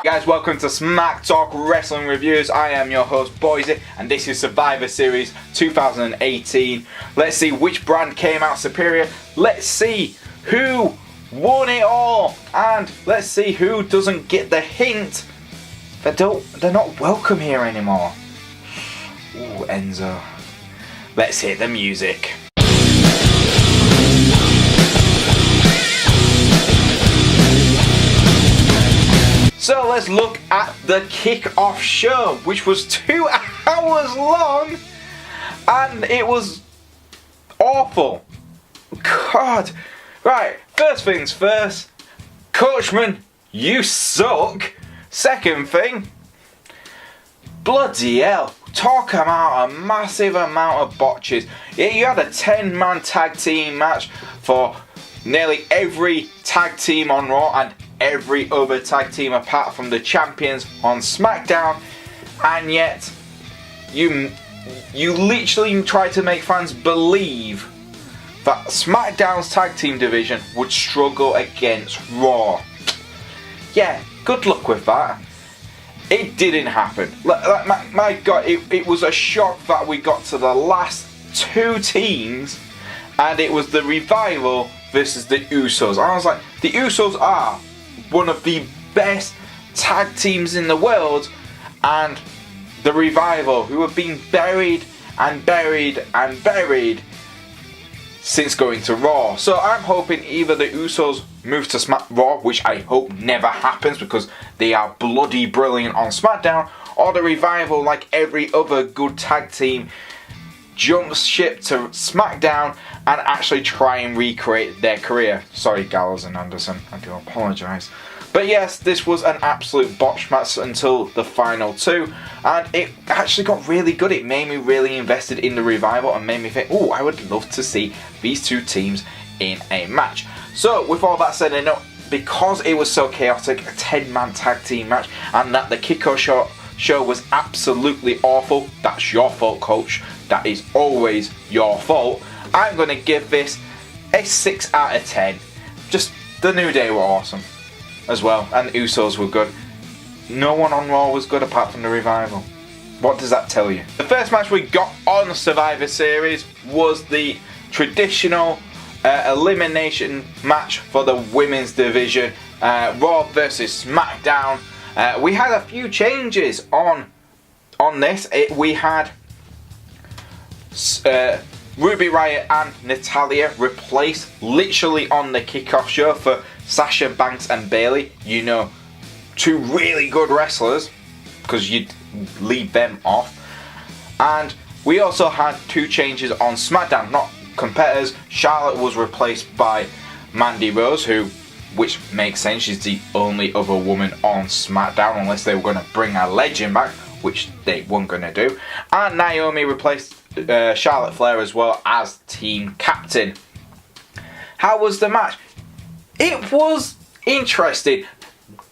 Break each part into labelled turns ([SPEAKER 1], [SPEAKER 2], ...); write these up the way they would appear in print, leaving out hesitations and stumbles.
[SPEAKER 1] Guys, welcome to Smack Talk Wrestling Reviews. I am your host, Boise, and this is Survivor Series 2018. Let's see which brand came out superior. Let's see who won it all, and let's see who doesn't get the hint that they're not welcome here anymore. Ooh, Enzo. Let's hit the music. So let's look at the kick-off show, which was 2 hours long, and it was awful. God. Right, first things first, Coachman, you suck. Second thing, bloody hell, talk about a massive amount of botches. Yeah, you had a 10-man tag team match for nearly every tag team on Raw and every other tag team apart from the champions on SmackDown, and yet you literally tried to make fans believe that SmackDown's tag team division would struggle against Raw. Yeah, good luck with that. It didn't happen. My God, it was a shock that we got to the last 2 teams and it was the Revival versus the Usos. I was like, the Usos are one of the best tag teams in the world, and the Revival, who have been buried and buried and buried since going to Raw. So I'm hoping either the Usos move to Raw, which I hope never happens because they are bloody brilliant on SmackDown, or the Revival, like every other good tag team, jumps ship to SmackDown and actually try and recreate their career. Sorry, Gallows and Anderson, I do apologise. But yes, this was an absolute botch match until the final 2, and it actually got really good. It made me really invested in the Revival and made me think, oh, I would love to see these 2 teams in a match. So with all that said, I know because it was so chaotic, a 10-man tag team match, and that the kickoff show was absolutely awful. That's your fault, coach. That is always your fault. I'm going to give this a 6 out of 10. Just the New Day were awesome as well, and the Usos were good. No one on Raw was good apart from the Revival. What does that tell you? The first match we got on Survivor Series was the traditional elimination match for the women's division, Raw versus SmackDown. We had a few changes on this. We had Ruby Riott and Natalya replaced literally on the kickoff show for Sasha Banks and Bayley. You know, 2 really good wrestlers, because you'd leave them off. And we also had 2 changes on SmackDown, not competitors. Charlotte was replaced by Mandy Rose, which makes sense, she's the only other woman on SmackDown unless they were going to bring a legend back, which they weren't going to do. And Naomi replaced Charlotte Flair as well as team captain. How was the match? It was interesting.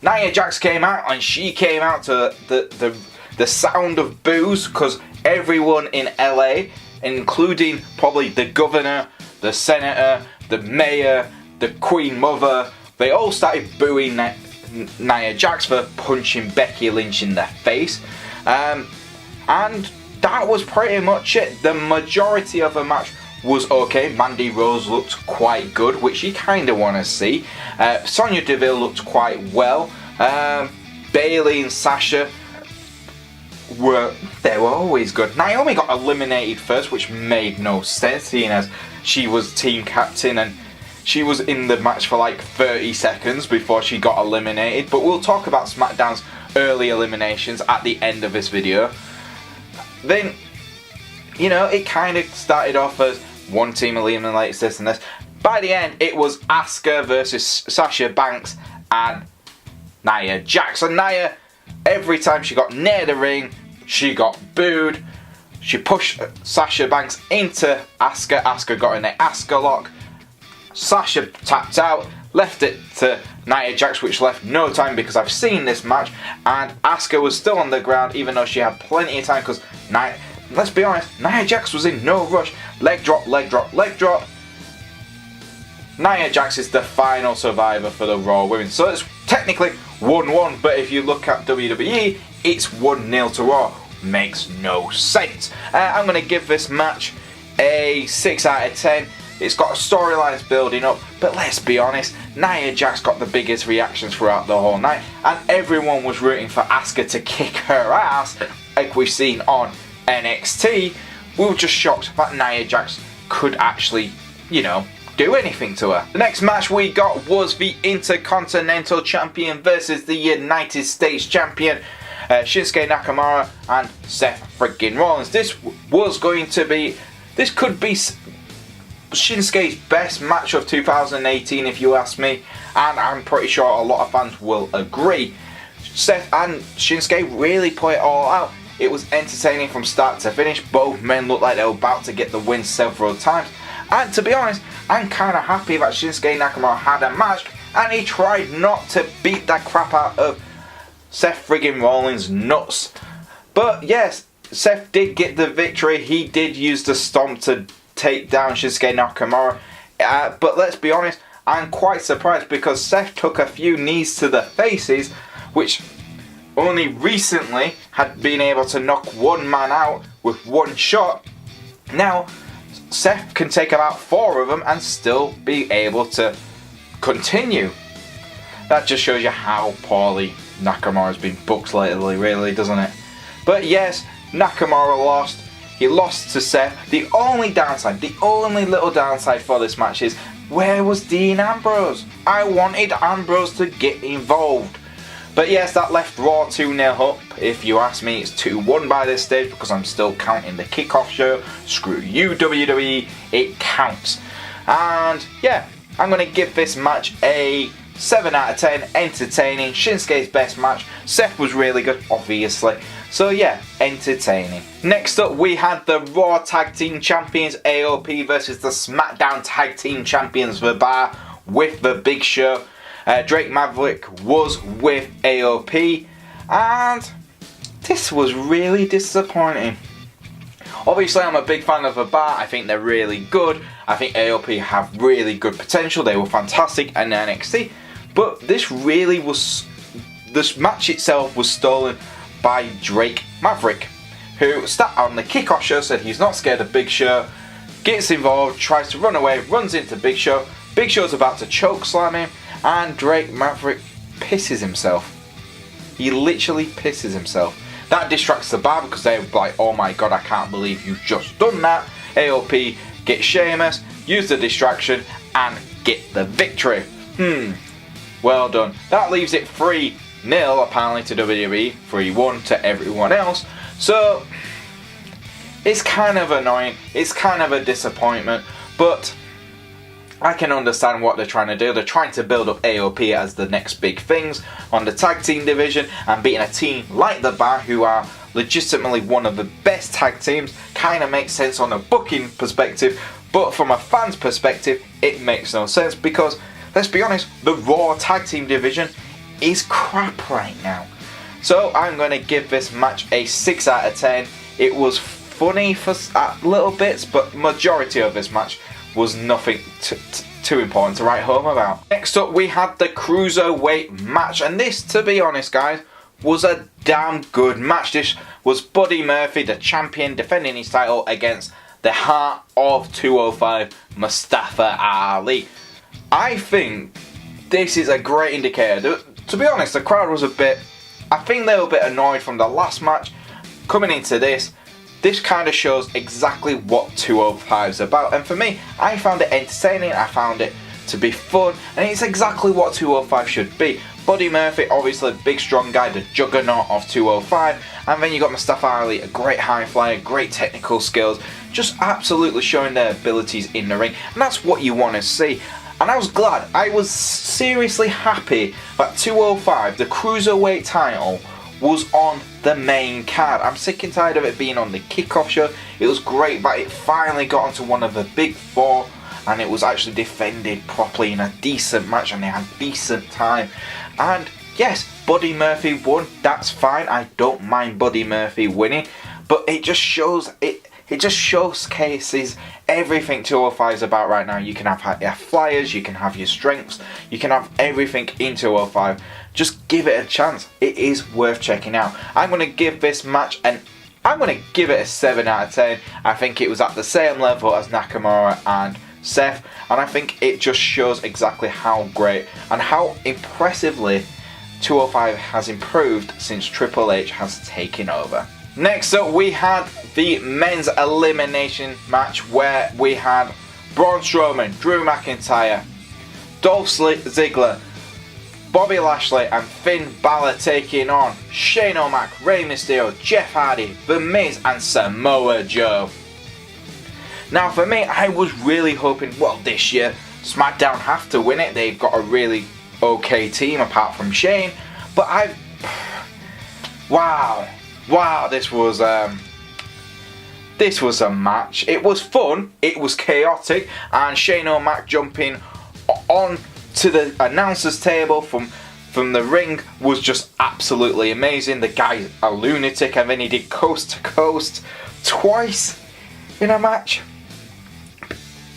[SPEAKER 1] Nia Jax came out, and she came out to the sound of boos, because everyone in LA, including probably the governor, the senator, the mayor, the Queen Mother, they all started booing Nia Jax for punching Becky Lynch in the face. And that was pretty much it. The majority of the match was okay. Mandy Rose looked quite good, which you kind of want to see. Sonya Deville looked quite well. Bayley and Sasha were always good. Naomi got eliminated first, which made no sense, seeing as she was team captain and she was in the match for like 30 seconds before she got eliminated. But we'll talk about SmackDown's early eliminations at the end of this video. Then, you know, it kind of started off as one team eliminates this and this. By the end, it was Asuka versus Sasha Banks and Nia Jax. And Nia, every time she got near the ring, she got booed. She pushed Sasha Banks into Asuka. Asuka got in the Asuka lock. Sasha tapped out, left it to Nia Jax, which left no time because I've seen this match, and Asuka was still on the ground even though she had plenty of time, because let's be honest, Nia Jax was in no rush. Leg drop, leg drop, leg drop. Nia Jax is the final survivor for the Raw Women. So it's technically 1-1, but if you look at WWE, it's 1-0 to Raw. Makes no sense. I'm going to give this match a 6 out of 10. It's got storylines building up, but let's be honest, Nia Jax got the biggest reactions throughout the whole night, and everyone was rooting for Asuka to kick her ass, like we've seen on NXT. We were just shocked that Nia Jax could actually, do anything to her. The next match we got was the Intercontinental Champion versus the United States Champion, Shinsuke Nakamura and Seth friggin' Rollins. This could be Shinsuke's best match of 2018 if you ask me, and I'm pretty sure a lot of fans will agree. Seth and Shinsuke really put it all out. It was entertaining from start to finish. Both men looked like they were about to get the win several times, and to be honest, I'm kind of happy that Shinsuke Nakamura had a match and he tried not to beat the crap out of Seth friggin' Rollins' nuts. But yes, Seth did get the victory. He did use the stomp to take down Shinsuke Nakamura. But let's be honest, I'm quite surprised because Seth took a few knees to the faces, which only recently had been able to knock one man out with one shot. Now, Seth can take about 4 of them and still be able to continue. That just shows you how poorly Nakamura's been booked lately, really, doesn't it? But yes, Nakamura lost. He lost to Seth. The only little downside for this match is, where was Dean Ambrose? I wanted Ambrose to get involved. But yes, that left Raw 2-0 up. If you ask me, it's 2-1 by this stage because I'm still counting the kickoff show. Screw you, WWE. It counts. And yeah, I'm going to give this match a 7 out of 10. Entertaining. Shinsuke's best match. Seth was really good, obviously. So yeah, entertaining. Next up, we had the Raw Tag Team Champions AOP versus the SmackDown Tag Team Champions The Bar with the Big Show. Drake Maverick was with AOP, and this was really disappointing. Obviously, I'm a big fan of The Bar. I think they're really good. I think AOP have really good potential. They were fantastic in NXT, but this match itself was stolen by Drake Maverick, who sat on the kickoff show, said he's not scared of Big Show, gets involved, tries to run away, runs into Big Show. Big Show's about to choke slam him, and Drake Maverick pisses himself. He literally pisses himself. That distracts The Bar because they're like, oh my god, I can't believe you've just done that. AOP get Sheamus, use the distraction, and get the victory. Well done. That leaves it 3-0 apparently to WWE, 3-1 to everyone else. So it's kind of annoying. It's kind of a disappointment, but I can understand what they're trying to do. They're trying to build up AOP as the next big things on the tag team division, and beating a team like The Bar, who are legitimately one of the best tag teams, kind of makes sense on a booking perspective, but from a fan's perspective, it makes no sense because, let's be honest, the Raw tag team division is crap right now. So I'm going to give this match a 6 out of 10. It was funny for little bits, but majority of this match was nothing too important to write home about. Next up, we had the Cruiserweight match, and this, to be honest guys, was a damn good match. This was Buddy Murphy, the champion, defending his title against the Heart of 205, Mustafa Ali. I think this is a great indicator. To be honest, the crowd was I think they were a bit annoyed from the last match. Coming into this kind of shows exactly what 205 is about, and for me, I found it entertaining, I found it to be fun, and it's exactly what 205 should be. Buddy Murphy, obviously a big strong guy, the juggernaut of 205, and then you got Mustafa Ali, a great high flyer, great technical skills, just absolutely showing their abilities in the ring, and that's what you want to see. And I was glad, I was seriously happy that 205, the Cruiserweight title, was on the main card. I'm sick and tired of it being on the kickoff show. It was great that it finally got onto one of the big four, and it was actually defended properly in a decent match, and they had decent time. And yes, Buddy Murphy won. That's fine. I don't mind Buddy Murphy winning, but it just shows it just showcases everything 205 is about right now. You can have your flyers, you can have your strengths, you can have everything in 205. Just give it a chance. It is worth checking out. I'm going to give this match I'm going to give it a 7 out of 10. I think it was at the same level as Nakamura and Seth, and I think it just shows exactly how great and how impressively 205 has improved since Triple H has taken over. Next up, we had the men's elimination match where we had Braun Strowman, Drew McIntyre, Dolph Ziggler, Bobby Lashley and Finn Balor taking on Shane O'Mac, Rey Mysterio, Jeff Hardy, The Miz and Samoa Joe. Now for me, I was really hoping, well, this year SmackDown have to win it. They've got a really okay team apart from Shane, but wow, this was a match. It was fun, it was chaotic, and Shane O'Mac jumping on to the announcer's table from the ring was just absolutely amazing. The guy's a lunatic, and then he did coast to coast twice in a match,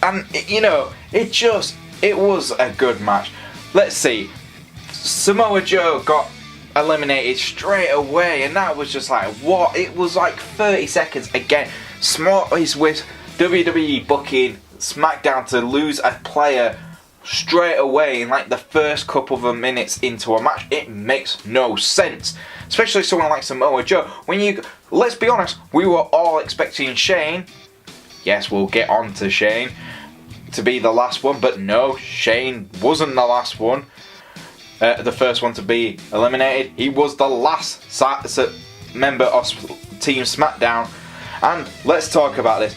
[SPEAKER 1] and it was a good match. Let's see, Samoa Joe got eliminated straight away, and that was just like, what? It was like 30 seconds again. Smart is with WWE booking SmackDown to lose a player straight away in like the first couple of minutes into a match. It makes no sense, especially someone like Samoa Joe. Let's be honest, we were all expecting Shane, yes, we'll get on to Shane, to be the last one, but no, Shane wasn't the last one, the first one to be eliminated. He was the last member of Team SmackDown. And let's talk about this.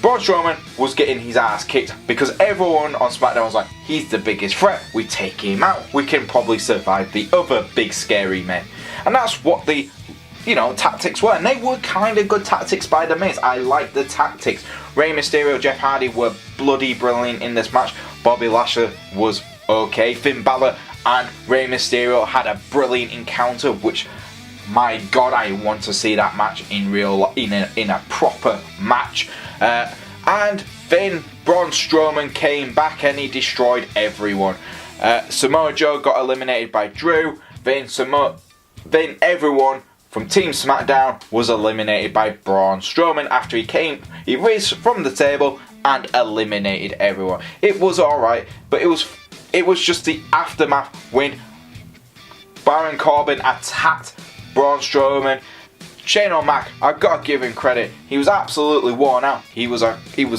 [SPEAKER 1] Braun Strowman was getting his ass kicked because everyone on SmackDown was like, he's the biggest threat, we take him out, we can probably survive the other big scary men. And that's what the tactics were, and they were kind of good tactics by The Miz. I like the tactics. Rey Mysterio, Jeff Hardy were bloody brilliant in this match. Bobby Lashley was okay. Finn Balor and Rey Mysterio had a brilliant encounter, which, my God, I want to see that match in a proper match. And then Braun Strowman came back and he destroyed everyone. Samoa Joe got eliminated by Drew. Then everyone from Team SmackDown was eliminated by Braun Strowman after he raised from the table and eliminated everyone. It was alright, but it was just the aftermath when Baron Corbin attacked Braun Strowman. Shane O'Mac, I've got to give him credit. He was absolutely worn out. He was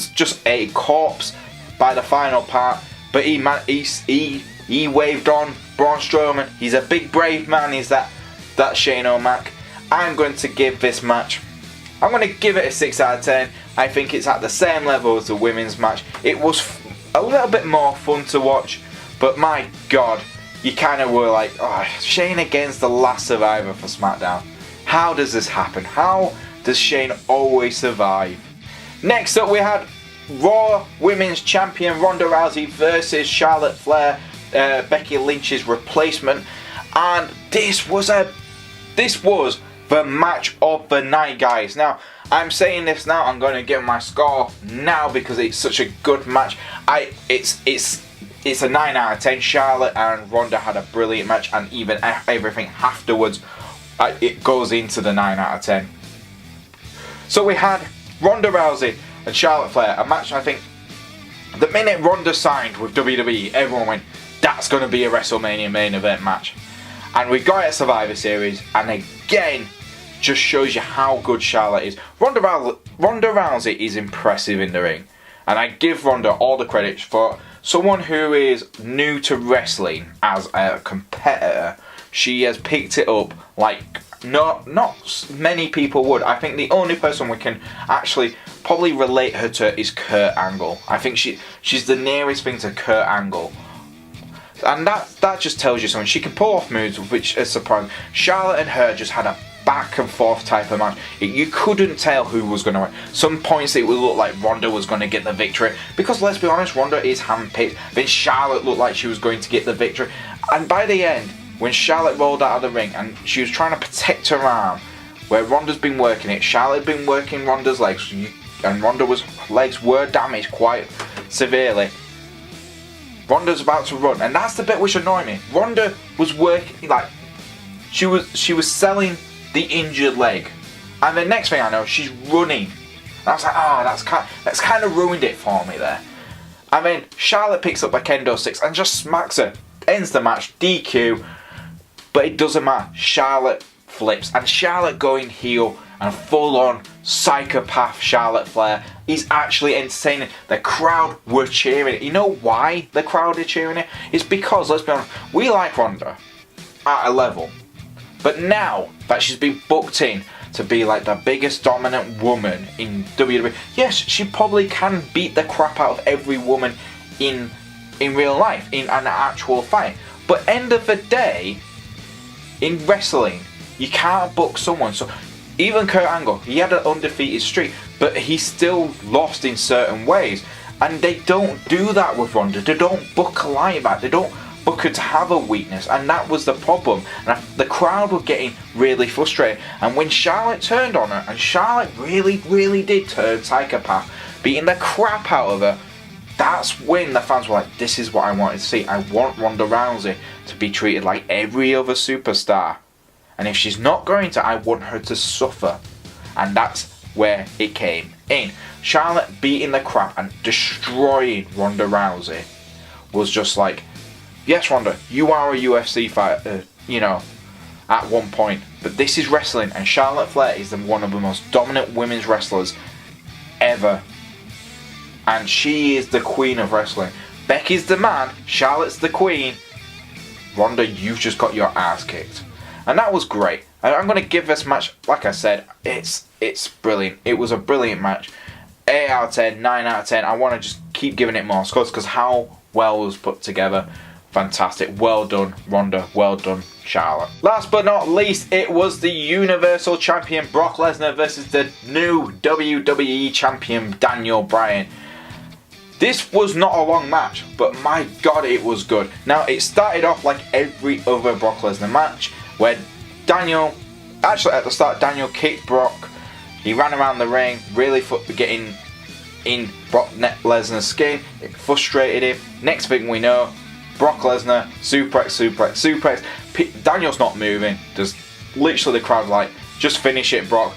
[SPEAKER 1] just a corpse by the final part. But he waved on Braun Strowman. He's a big brave man. He's that Shane O'Mac. I'm going to give this match, I'm going to give it a 6 out of 10. I think it's at the same level as the women's match. It was a little bit more fun to watch, but my God, you kind of were like, oh, Shane against the last survivor for SmackDown. How does this happen? How does Shane always survive? Next up, we had Raw Women's Champion Ronda Rousey versus Charlotte Flair, Becky Lynch's replacement, and this was the match of the night, guys. Now, I'm saying this now, I'm going to give my score now because it's such a good match. It's a 9 out of 10. Charlotte and Ronda had a brilliant match, and even everything afterwards, it goes into the 9 out of 10. So we had Ronda Rousey and Charlotte Flair, a match I think the minute Ronda signed with WWE, everyone went, that's going to be a WrestleMania main event match. And we got it at Survivor Series, and again, just shows you how good Charlotte is. Ronda Rousey is impressive in the ring, and I give Ronda all the credit for someone who is new to wrestling as a competitor. She has picked it up like not many people would. I think the only person we can actually probably relate her to is Kurt Angle. I think she's the nearest thing to Kurt Angle. And that just tells you something. She can pull off moves, which is surprising. Charlotte and her just had a back and forth type of match. You couldn't tell who was going to win. Some points it would look like Ronda was going to get the victory, because let's be honest, Ronda is handpicked. Then Charlotte looked like she was going to get the victory, and by the end, when Charlotte rolled out of the ring and she was trying to protect her arm, where Ronda's been working it. Charlotte had been working Ronda's legs, and Ronda's legs were damaged quite severely. Ronda's about to run, and that's the bit which annoyed me. Ronda was working, like, she was selling the injured leg, and the next thing I know, she's running. And I was like, oh, that's kind of ruined it for me there. And then Charlotte picks up a kendo six and just smacks her, ends the match, DQ. But it doesn't matter. Charlotte flips, and Charlotte going heel and full on psychopath Charlotte Flair is actually entertaining. The crowd were cheering it. You know why the crowd are cheering it? It's because, let's be honest, we like Ronda at a level. But now that she's been booked in to be like the biggest dominant woman in WWE, yes, she probably can beat the crap out of every woman in real life, in an actual fight. But end of the day, in wrestling, you can't book someone. So even Kurt Angle, he had an undefeated streak, but he still lost in certain ways. And they don't do that with Ronda. They don't book her like that. They don't book her to have a weakness, and that was the problem. And the crowd were getting really frustrated. And when Charlotte turned on her, and Charlotte really, really did turn psychopath, beating the crap out of her, that's when the fans were like, this is what I wanted to see. I want Ronda Rousey to be treated like every other superstar. And if she's not going to, I want her to suffer. And that's where it came in. Charlotte beating the crap and destroying Ronda Rousey was just like, yes, Ronda, you are a UFC fighter, at one point. But this is wrestling, and Charlotte Flair is one of the most dominant women's wrestlers ever. And she is the queen of wrestling. Becky's the man, Charlotte's the queen. Ronda, you've just got your ass kicked. And that was great. And I'm going to give this match, like I said, it's brilliant. It was a brilliant match. 8 out of 10, 9 out of 10. I want to just keep giving it more scores because how well it was put together. Fantastic. Well done, Ronda. Well done, Charlotte. Last but not least, it was the Universal Champion Brock Lesnar versus the new WWE Champion Daniel Bryan. This was not a long match, but my God, it was good. Now, it started off like every other Brock Lesnar match, where Daniel, actually at the start, Daniel kicked Brock. He ran around the ring, really getting in Brock Lesnar's skin. It frustrated him. Next thing we know, Brock Lesnar, suplex. Daniel's not moving. There's literally the crowd like, just finish it, Brock.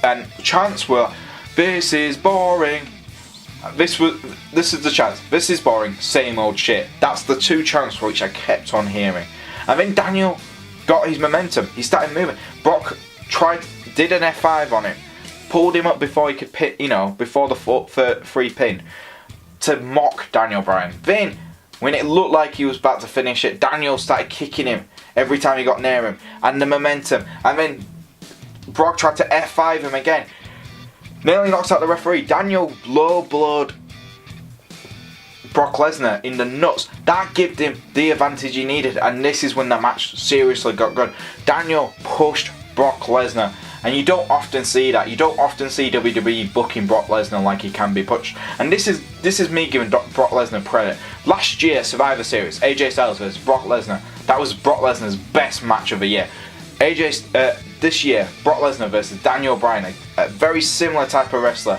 [SPEAKER 1] And chants were, this is boring. This is the chant. This is boring. Same old shit. That's the two chants which I kept on hearing. And then Daniel got his momentum. He started moving. Brock did an F5 on him, pulled him up before he could pin, before the free pin, to mock Daniel Bryan. Then, when it looked like he was about to finish it, Daniel started kicking him every time he got near him, and the momentum. And then Brock tried to F5 him again. Nearly knocks out the referee. Daniel low-blowed Brock Lesnar in the nuts. That gave him the advantage he needed, and this is when the match seriously got good. Daniel pushed Brock Lesnar, and you don't often see that. You don't often see WWE booking Brock Lesnar like he can be pushed. And this is me giving Brock Lesnar credit. Last year, Survivor Series, AJ Styles versus Brock Lesnar. That was Brock Lesnar's best match of the year. This year, Brock Lesnar versus Daniel Bryan, a very similar type of wrestler.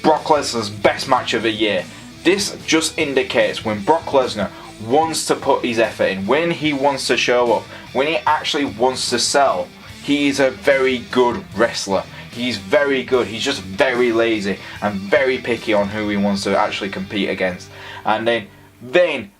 [SPEAKER 1] Brock Lesnar's best match of the year. This just indicates when Brock Lesnar wants to put his effort in, when he wants to show up, when he actually wants to sell. He is a very good wrestler. He's very good. He's just very lazy and very picky on who he wants to actually compete against. And then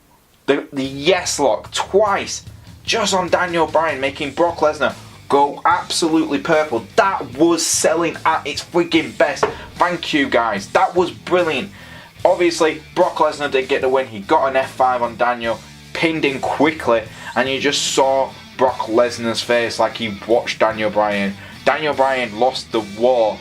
[SPEAKER 1] the yes lock twice just on Daniel Bryan, making Brock Lesnar go absolutely purple. That was selling at its freaking best. Thank you, guys. That was brilliant. Obviously, Brock Lesnar did get the win. He got an F5 on Daniel, pinned him quickly, and you just saw Brock Lesnar's face like he watched Daniel Bryan. Daniel Bryan lost the war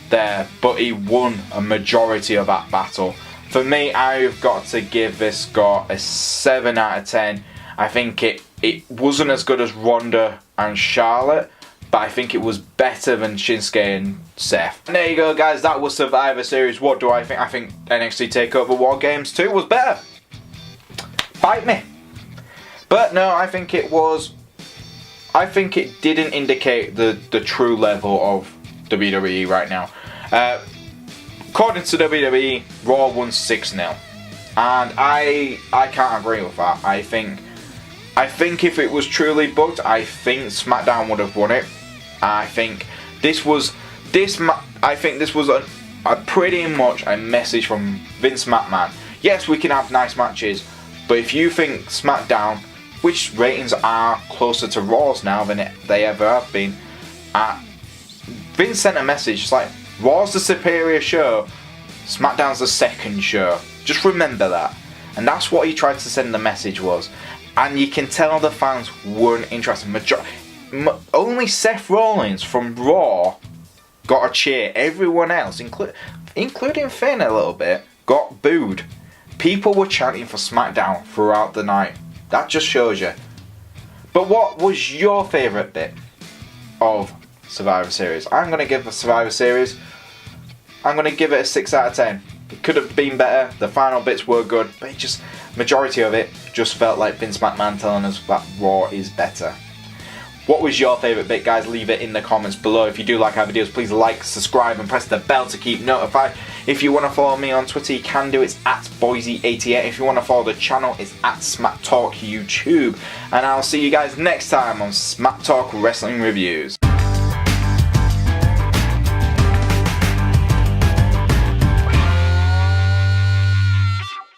[SPEAKER 1] there, but he won a majority of that battle. For me, I've got to give this score a 7 out of 10. I think it wasn't as good as Ronda and Charlotte, but I think it was better than Shinsuke and Seth. And there you go, guys. That was Survivor Series. What do I think? I think NXT TakeOver War Games 2 was better. Fight me. But no, I think it was I think it didn't indicate the true level of WWE right now. According to WWE, Raw won 6-0, and I can't agree with that. I think if it was truly booked, I think SmackDown would have won it. I think this was a pretty much a message from Vince McMahon. Yes, we can have nice matches, but if you think SmackDown, which ratings are closer to Raw's now than they ever have been, Vince sent a message. It's like, Raw's the superior show, SmackDown's the second show. Just remember that. And that's what he tried to send the message was. And you can tell the fans weren't interested. Only Seth Rollins from Raw got a cheer. Everyone else, including Finn a little bit, got booed. People were chanting for SmackDown throughout the night. That just shows you. But what was your favourite bit of Survivor Series? I'm going to give the Survivor Series, I'm going to give it a 6 out of 10. It could have been better. The final bits were good, but majority of it just felt like Vince McMahon telling us that Raw is better. What was your favourite bit, guys? Leave it in the comments below. If you do like our videos, please like, subscribe and press the bell to keep notified. If you want to follow me on Twitter, you can do. It's at Boise88. If you want to follow the channel, it's at Smack Talk YouTube. And I'll see you guys next time on Smack Talk Wrestling Reviews.